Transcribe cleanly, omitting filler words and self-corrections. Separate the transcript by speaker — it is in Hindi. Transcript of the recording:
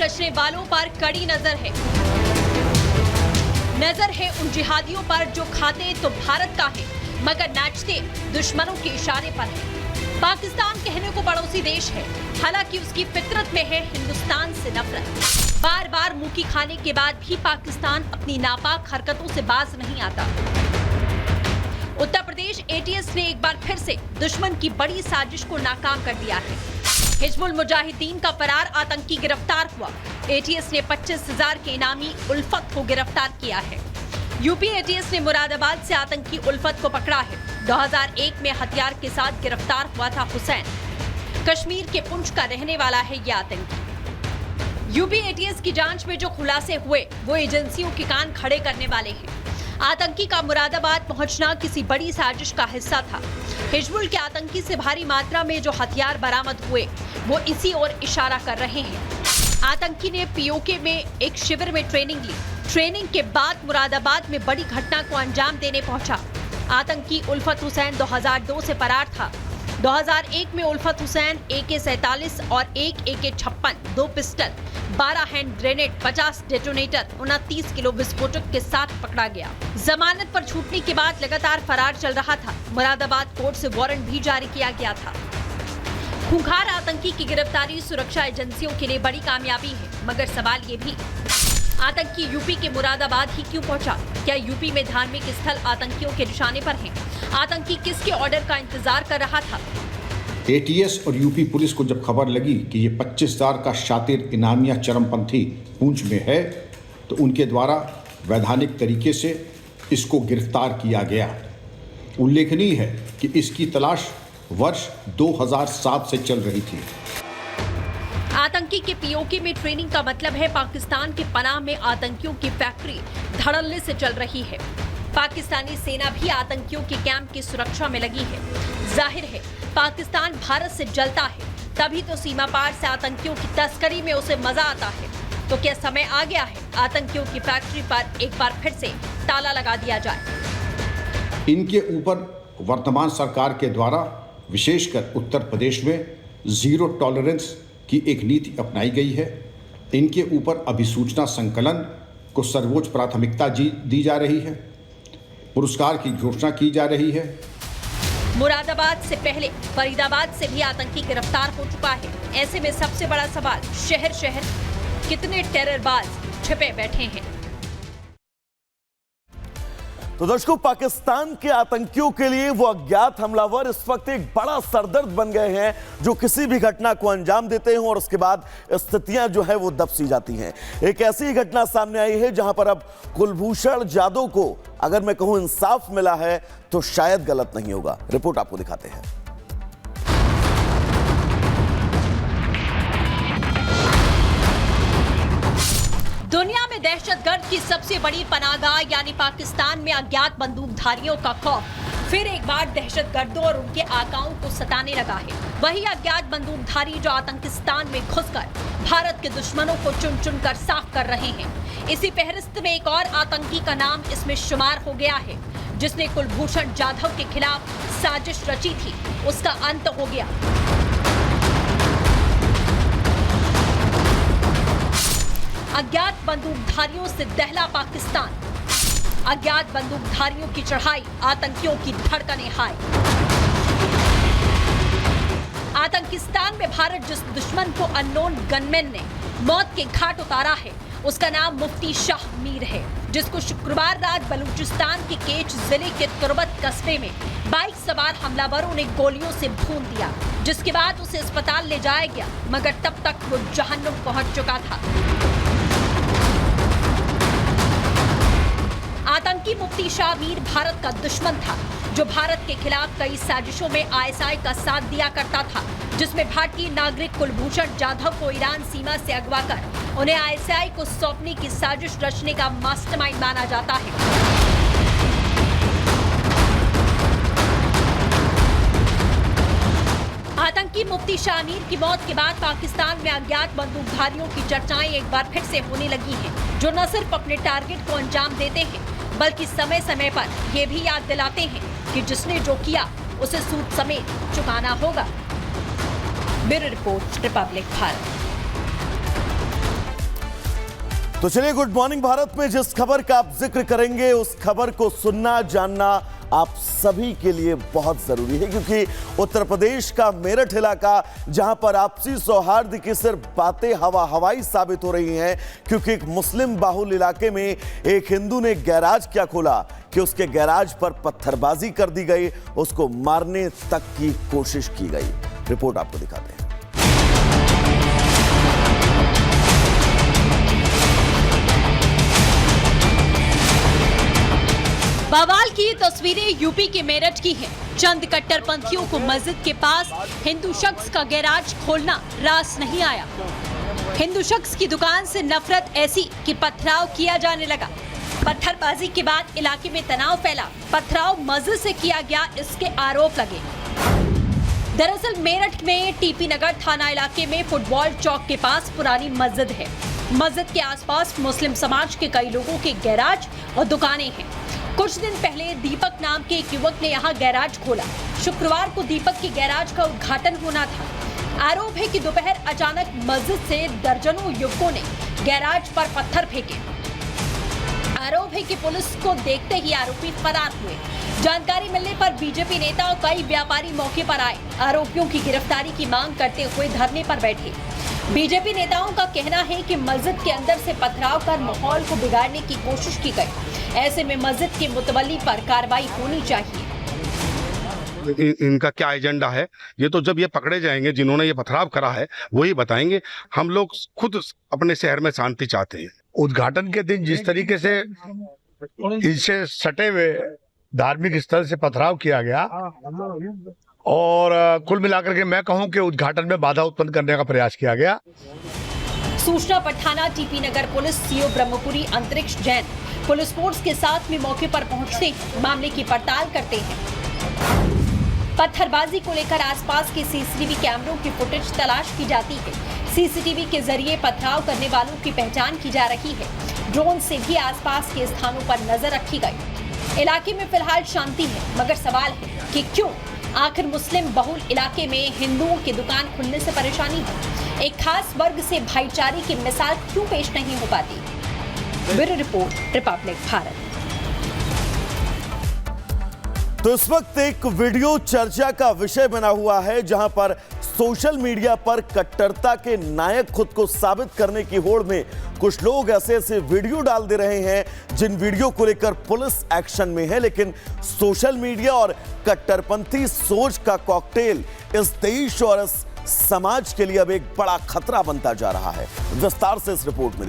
Speaker 1: खचने वालों पर कड़ी नजर है। नजर है उन जिहादियों पर जो खाते तो भारत का है मगर नाचते दुश्मनों के इशारे पर है। पाकिस्तान कहने को पड़ोसी देश है, हालांकि उसकी फितरत में है हिंदुस्तान से नफरत। बार बार मुंह खाने के बाद भी पाकिस्तान अपनी नापाक हरकतों से बाज नहीं आता। उत्तर प्रदेश एटीएस ने एक बार फिर से दुश्मन की बड़ी साजिश को नाकाम कर दिया है। हिजबुल मुजाहिदीन का फरार आतंकी गिरफ्तार हुआ। एटीएस ने 25,000 के इनामी उल्फत को गिरफ्तार किया है। यूपी एटीएस ने मुरादाबाद से आतंकी उल्फत को पकड़ा है। 2001 में हथियार के साथ गिरफ्तार हुआ था हुसैन। कश्मीर के पुंछ का रहने वाला है ये आतंकी। यूपी एटीएस की जांच में जो खुलासे हुए वो एजेंसियों के कान खड़े करने वाले हैं। आतंकी का मुरादाबाद पहुंचना किसी बड़ी साजिश का हिस्सा था। हिजबुल के आतंकी से भारी मात्रा में जो हथियार बरामद हुए वो इसी ओर इशारा कर रहे हैं। आतंकी ने पीओके में एक शिविर में ट्रेनिंग ली। ट्रेनिंग के बाद मुरादाबाद में बड़ी घटना को अंजाम देने पहुंचा। आतंकी उल्फत हुसैन 2002 से फरार था। 2001 में उल्फत हुसैन AK-47 और एक AK-56, 2 pistol, 12 hand grenade, 50 detonator, 29 kilo विस्फोटक के साथ पकड़ा गया। जमानत पर छूटने के बाद लगातार फरार चल रहा था। मुरादाबाद कोर्ट से वारंट भी जारी किया गया था। खूंखार आतंकी की गिरफ्तारी सुरक्षा एजेंसियों के लिए बड़ी कामयाबी है, मगर सवाल ये भी, आतंकी यूपी के मुरादाबाद ही क्यों पहुंचा? क्या यूपी में धार्मिक स्थल आतंकियों के निशाने पर हैं? आतंकी किसके ऑर्डर का इंतजार कर रहा था?
Speaker 2: एटीएस और यूपी पुलिस को जब खबर लगी कि ये 25,000 का शातिर इनामिया चरमपंथी पूंछ में है, तो उनके द्वारा वैधानिक तरीके से इसको गिरफ्तार किया गया। उल्लेखनीय है कि इसकी तलाश वर्ष 2007 से चल रही थी।
Speaker 1: आतंकी के पीओके में ट्रेनिंग का मतलब है पाकिस्तान के पनाह में आतंकियों की फैक्ट्री धड़ल्ले से चल रही है। पाकिस्तानी सेना भी आतंकियों के कैंप की सुरक्षा में लगी है। जाहिर है पाकिस्तान भारत से जलता है, तभी तो सीमा पार से आतंकियों की तस्करी में उसे मजा आता है। तो क्या समय आ गया है आतंकियों की फैक्ट्री पर एक बार फिर से ताला लगा दिया जाए?
Speaker 2: इनके ऊपर वर्तमान सरकार के द्वारा विशेषकर उत्तर प्रदेश में जीरो टॉलरेंस की एक नीति अपनाई गई है। इनके ऊपर अभिसूचना संकलन को सर्वोच्च प्राथमिकता दी जा रही है। पुरस्कार की घोषणा की जा रही है।
Speaker 1: मुरादाबाद से पहले फरीदाबाद से भी आतंकी गिरफ्तार हो चुका है। ऐसे में सबसे बड़ा सवाल, शहर शहर कितने टेररबाज छिपे बैठे हैं?
Speaker 3: तो दर्शकों, पाकिस्तान के आतंकियों के लिए वो अज्ञात हमलावर इस वक्त एक बड़ा सरदर्द बन गए हैं, जो किसी भी घटना को अंजाम देते हैं और उसके बाद स्थितियां जो है वो दबसी जाती हैं। एक ऐसी घटना सामने आई है जहां पर अब कुलभूषण जाधव को अगर मैं कहूं इंसाफ मिला है तो शायद गलत नहीं होगा। रिपोर्ट आपको दिखाते हैं।
Speaker 1: दुनिया में दहशतगर्द की सबसे बड़ी पनाहगाह यानी पाकिस्तान में अज्ञात बंदूकधारियों का खौफ फिर एक बार दहशतगर्दों और उनके आकाओं को सताने लगा है। वही अज्ञात बंदूकधारी जो आतंकिस्तान में घुसकर भारत के दुश्मनों को चुन चुन कर साफ कर रहे हैं। इसी फहरिस्त में एक और आतंकी का नाम इसमें शुमार हो गया है, जिसने कुलभूषण जाधव के खिलाफ साजिश रची थी। उसका अंत हो गया। अज्ञात बंदूकधारियों से दहला पाकिस्तान। अज्ञात बंदूकधारियों की चढ़ाई, आतंकियों की धड़कनें हाय। आतंकिस्तान में भारत जिस दुश्मन को अननोन गनमैन ने मौत के घाट उतारा है, उसका नाम मुफ्ती शाह मीर है, जिसको शुक्रवार रात बलूचिस्तान के केच जिले के तुर्बत कस्बे में बाइक सवार हमलावरों ने गोलियों से भून दिया, जिसके बाद उसे अस्पताल ले जाया गया, मगर तब तक वो जहन्नुम पहुंच चुका था। आतंकी मुफ्ती शाह मीर भारत का दुश्मन था, जो भारत के खिलाफ कई साजिशों में ISI का साथ दिया करता था, जिसमें भारतीय नागरिक कुलभूषण जाधव को ईरान सीमा से अगवा कर उन्हें ISI को सौंपने की साजिश रचने का मास्टरमाइंड माना जाता है। आतंकी मुफ्ती शाह मीर की मौत के बाद पाकिस्तान में अज्ञात बंदूकधारियों की चर्चाएं एक बार फिर से होने लगी हैं, जो न सिर्फ अपने टारगेट को अंजाम देते हैं, बल्कि समय समय पर ये भी याद दिलाते हैं कि जिसने जो किया उसे सूद समेत चुकाना होगा। Bureau report, Republic Bharat.
Speaker 3: तो चलिए, गुड मॉर्निंग भारत में जिस खबर का आप जिक्र करेंगे उस खबर को सुनना जानना आप सभी के लिए बहुत जरूरी है, क्योंकि उत्तर प्रदेश का मेरठ इलाका जहां पर आपसी सौहार्द की सिर्फ बातें हवाई साबित हो रही हैं, क्योंकि एक मुस्लिम बाहुल इलाके में एक हिंदू ने गैराज क्या खोला कि उसके गैराज पर पत्थरबाजी कर दी गई, उसको मारने तक की कोशिश की गई। रिपोर्ट आपको दिखाते हैं।
Speaker 1: बवाल की तस्वीरें यूपी के मेरठ की हैं। चंद कट्टरपंथियों को मस्जिद के पास हिंदू शख्स का गैराज खोलना रास नहीं आया। हिंदू शख्स की दुकान से नफरत ऐसी कि पथराव किया जाने लगा। पत्थरबाजी के बाद इलाके में तनाव फैला। पथराव मस्जिद से किया गया, इसके आरोप लगे। दरअसल मेरठ में टीपी नगर थाना इलाके में फुटबॉल चौक के पास पुरानी मस्जिद है। मस्जिद के आसपास मुस्लिम समाज के कई लोगों के गैराज और दुकानें हैं। कुछ दिन पहले दीपक नाम के एक युवक ने यहाँ गैराज खोला। शुक्रवार को दीपक की गैराज का उद्घाटन होना था। आरोप है कि दोपहर अचानक मस्जिद से दर्जनों युवकों ने गैराज पर पत्थर फेंके। आरोप है कि पुलिस को देखते ही आरोपी फरार हुए। जानकारी मिलने पर बीजेपी नेता और कई व्यापारी मौके पर आए। आरोपियों की गिरफ्तारी की मांग करते हुए धरने पर बैठे। बीजेपी नेताओं का कहना है कि मस्जिद के अंदर से पथराव कर माहौल को बिगाड़ने की कोशिश की गई। ऐसे में मस्जिद के मुतवल्ली पर कार्रवाई होनी चाहिए।
Speaker 4: इनका क्या एजेंडा है, ये तो जब ये पकड़े जाएंगे, जिन्होंने ये पथराव करा है वही बताएंगे। हम लोग खुद अपने शहर में शांति चाहते हैं।
Speaker 5: उद्घाटन के दिन जिस तरीके से इनसे सटे हुए धार्मिक स्थल से पथराव किया गया और कुल मिलाकर के मैं कहूं कि उद्घाटन में बाधा उत्पन्न करने का प्रयास किया गया।
Speaker 1: सूचना पर थाना टीपी नगर पुलिस सीओ ब्रह्मपुरी अंतरिक्ष जैन पुलिस फोर्स के साथ में मौके पर पहुंचते हैं, मामले की पड़ताल करते हैं। पत्थरबाजी को लेकर आसपास के सीसीटीवी कैमरों की फुटेज तलाश की जाती है। सीसीटीवी के जरिए पथराव करने वालों की पहचान की जा रही है। ड्रोन से भी आसपास के स्थानों पर नजर रखी गई। इलाके में फिलहाल शांति है, मगर सवाल है कि क्यों आखिर मुस्लिम बहुल इलाके में हिंदुओं की दुकान खुलने से परेशानी है। एक खास वर्ग से भाईचारे की मिसाल क्यों पेश नहीं हो पाती। Bureau report, Republic Bharat.
Speaker 3: तो इस वक्त एक वीडियो चर्चा का विषय बना हुआ है, जहां पर सोशल मीडिया पर कट्टरता के नायक खुद को साबित करने की होड़ में कुछ लोग ऐसे वीडियो डाल दे रहे हैं जिन वीडियो को लेकर पुलिस एक्शन में है। लेकिन सोशल मीडिया और कट्टरपंथी सोच का कॉकटेल इस देश और इस समाज के लिए अब एक बड़ा खतरा बनता जा रहा है। विस्तार से इस रिपोर्ट में